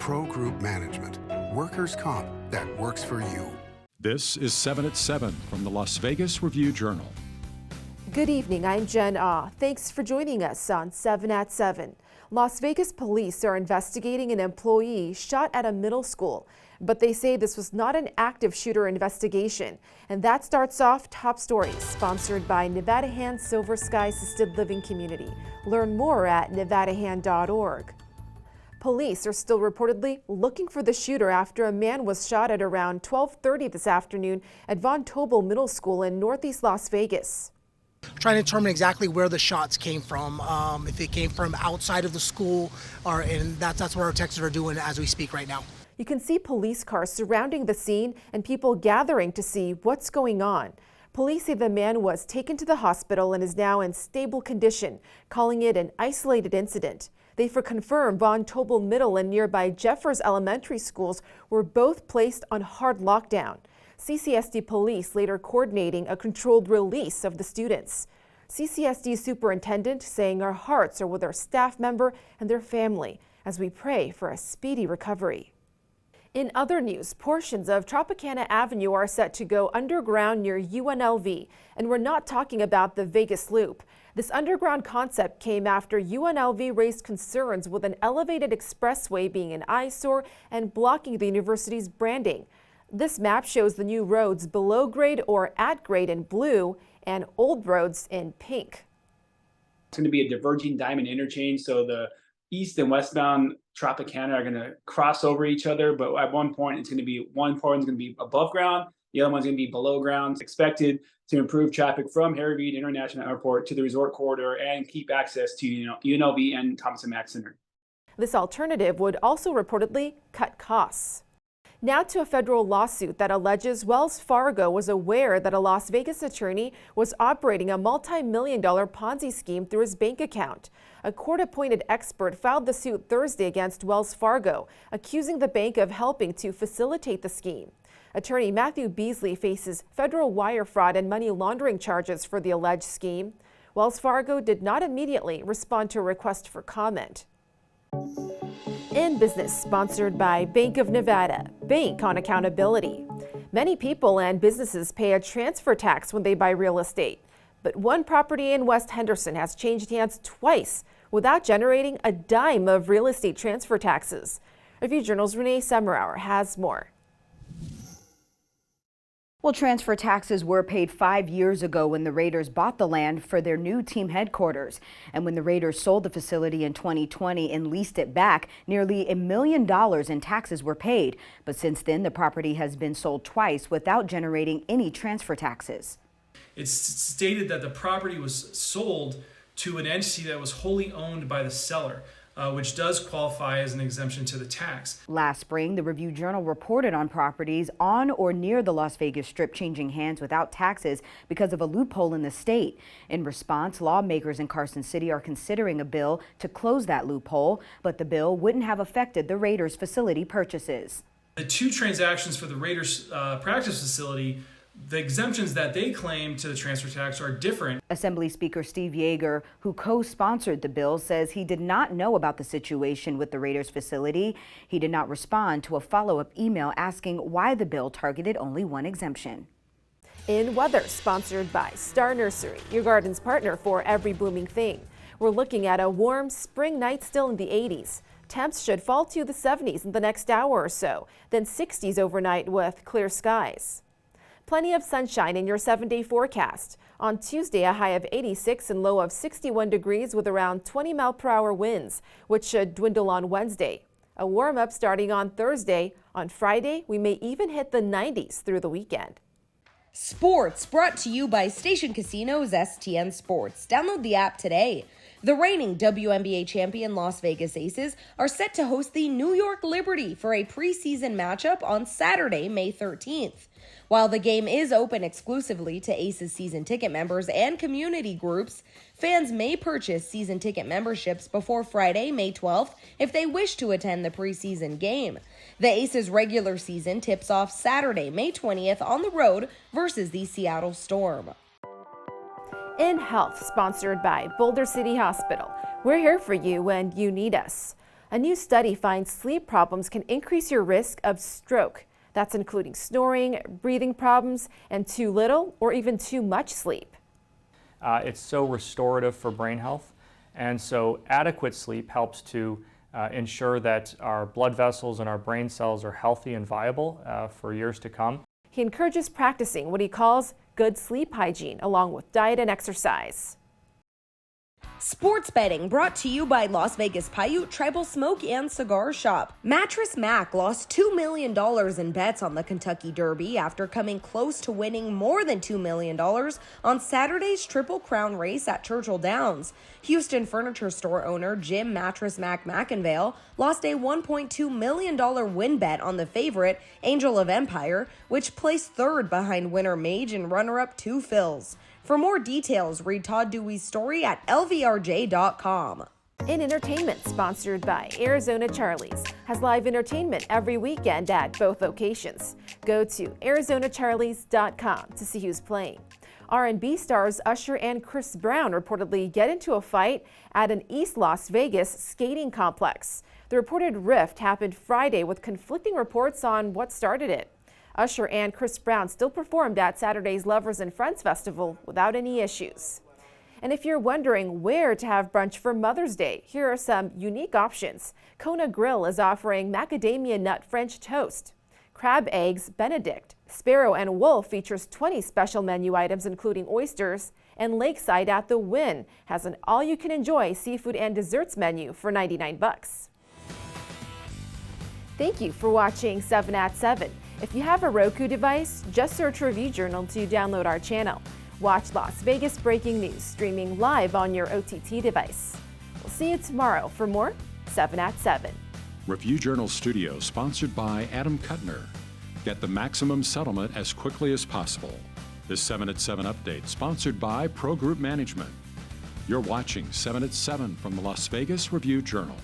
Pro Group Management. Workers' comp that works for you. This is 7 at 7 from the Las Vegas Review-Journal. Good evening, I'm Jen Ah. Thanks for joining us on 7 at 7. Las Vegas police are investigating an employee shot at a middle school, but they say this was not an active shooter investigation. And that starts off Top Stories, sponsored by Nevada Hand Silver Sky Assisted Living Community. Learn more at nevadahand.org. Police are still reportedly looking for the shooter after a man was shot at around 12:30 this afternoon at Von Tobel Middle School in Northeast Las Vegas. Trying to determine exactly where the shots came from, if it came from outside of the school, and that's what our detectives are doing as we speak right now. You can see police cars surrounding the scene and people gathering to see what's going on. Police say the man was taken to the hospital and is now in stable condition, calling it an isolated incident. They confirm Von Tobel Middle and nearby Jeffers Elementary schools were both placed on hard lockdown. CCSD police later coordinating a controlled release of the students. CCSD superintendent saying our hearts are with our staff member and their family as we pray for a speedy recovery. In other news, portions of Tropicana Avenue are set to go underground near UNLV, and we're not talking about the Vegas Loop. This underground concept came after UNLV raised concerns with an elevated expressway being an eyesore and blocking the university's branding. This map shows the new roads below grade or at grade in blue and old roads in pink. It's going to be a diverging diamond interchange, so the east and westbound Tropicana are going to cross over each other, but at one point it's going to be one part is going to be above ground, the other one's going to be below ground. It's expected to improve traffic from Harry Reid International Airport to the resort corridor and keep access to UNLV and Thomas & Mack Center. This alternative would also reportedly cut costs. Now to a federal lawsuit that alleges Wells Fargo was aware that a Las Vegas attorney was operating a multi-million-dollar Ponzi scheme through his bank account. A court-appointed expert filed the suit Thursday against Wells Fargo, accusing the bank of helping to facilitate the scheme. Attorney Matthew Beasley faces federal wire fraud and money laundering charges for the alleged scheme. Wells Fargo did not immediately respond to a request for comment. In Business, sponsored by Bank of Nevada, Bank on Accountability. Many people and businesses pay a transfer tax when they buy real estate. But one property in West Henderson has changed hands twice without generating a dime of real estate transfer taxes. Review-Journal's Renee Summerhour has more. Well, transfer taxes were paid 5 years ago when the Raiders bought the land for their new team headquarters. And when the Raiders sold the facility in 2020 and leased it back, nearly $1 million in taxes were paid. But since then, the property has been sold twice without generating any transfer taxes. It's stated that the property was sold to an entity that was wholly owned by the seller, which does qualify as an exemption to the tax. Last spring, the Review-Journal reported on properties on or near the Las Vegas Strip changing hands without taxes because of a loophole in the state. In response, lawmakers in Carson City are considering a bill to close that loophole, but the bill wouldn't have affected the Raiders facility purchases. The two transactions for the Raiders practice facility, the exemptions that they claim to the transfer tax are different. Assembly Speaker Steve Yeager, who co-sponsored the bill, says he did not know about the situation with the Raiders facility. He did not respond to a follow-up email asking why the bill targeted only one exemption. In weather, sponsored by Star Nursery, your garden's partner for every blooming thing. We're looking at a warm spring night still in the 80s. Temps should fall to the 70s in the next hour or so, then 60s overnight with clear skies. Plenty of sunshine in your 7-day forecast. On Tuesday, a high of 86 and low of 61 degrees with around 20-mile-per-hour winds, which should dwindle on Wednesday. A warm-up starting on Thursday. On Friday, we may even hit the 90s through the weekend. Sports brought to you by Station Casinos STN Sports. Download the app today. The reigning WNBA champion Las Vegas Aces are set to host the New York Liberty for a preseason matchup on Saturday, May 13th. While the game is open exclusively to Aces season ticket members and community groups, fans may purchase season ticket memberships before Friday, May 12th if they wish to attend the preseason game. The Aces regular season tips off Saturday, May 20th on the road versus the Seattle Storm. In Health, sponsored by Boulder City Hospital. We're here for you when you need us. A new study finds sleep problems can increase your risk of stroke. That's including snoring, breathing problems, and too little or even too much sleep. It's so restorative for brain health, and so adequate sleep helps to ensure that our blood vessels and our brain cells are healthy and viable for years to come. He encourages practicing what he calls good sleep hygiene along with diet and exercise. Sports betting brought to you by Las Vegas Paiute Tribal Smoke and Cigar Shop. Mattress Mack lost $2 million in bets on the Kentucky Derby after coming close to winning more than $2 million on Saturday's Triple Crown race at Churchill Downs. Houston furniture store owner Jim Mattress Mack McInvale lost a $1.2 million win bet on the favorite, Angel of Empire, which placed third behind winner Mage and runner-up Two Phils. For more details, read Todd Dewey's story at lvrj.com. In entertainment, sponsored by Arizona Charlie's, has live entertainment every weekend at both locations. Go to arizonacharlies.com to see who's playing. R&B stars Usher and Chris Brown reportedly get into a fight at an East Las Vegas skating complex. The reported rift happened Friday with conflicting reports on what started it. Usher and Chris Brown still performed at Saturday's Lovers and Friends Festival without any issues. And if you're wondering where to have brunch for Mother's Day, here are some unique options. Kona Grill is offering macadamia nut French toast. Crab Eggs Benedict. Sparrow and Wolf features 20 special menu items including oysters. And Lakeside at the Wynn has an all-you-can-enjoy seafood and desserts menu for $99. Thank you for watching 7 at 7. If you have a Roku device, just search Review Journal to download our channel. Watch Las Vegas breaking news streaming live on your OTT device. We'll see you tomorrow for more 7 at 7. Review Journal Studio, sponsored by Adam Kuttner. Get the maximum settlement as quickly as possible. This 7 at 7 update, sponsored by Pro Group Management. You're watching 7 at 7 from the Las Vegas Review Journal.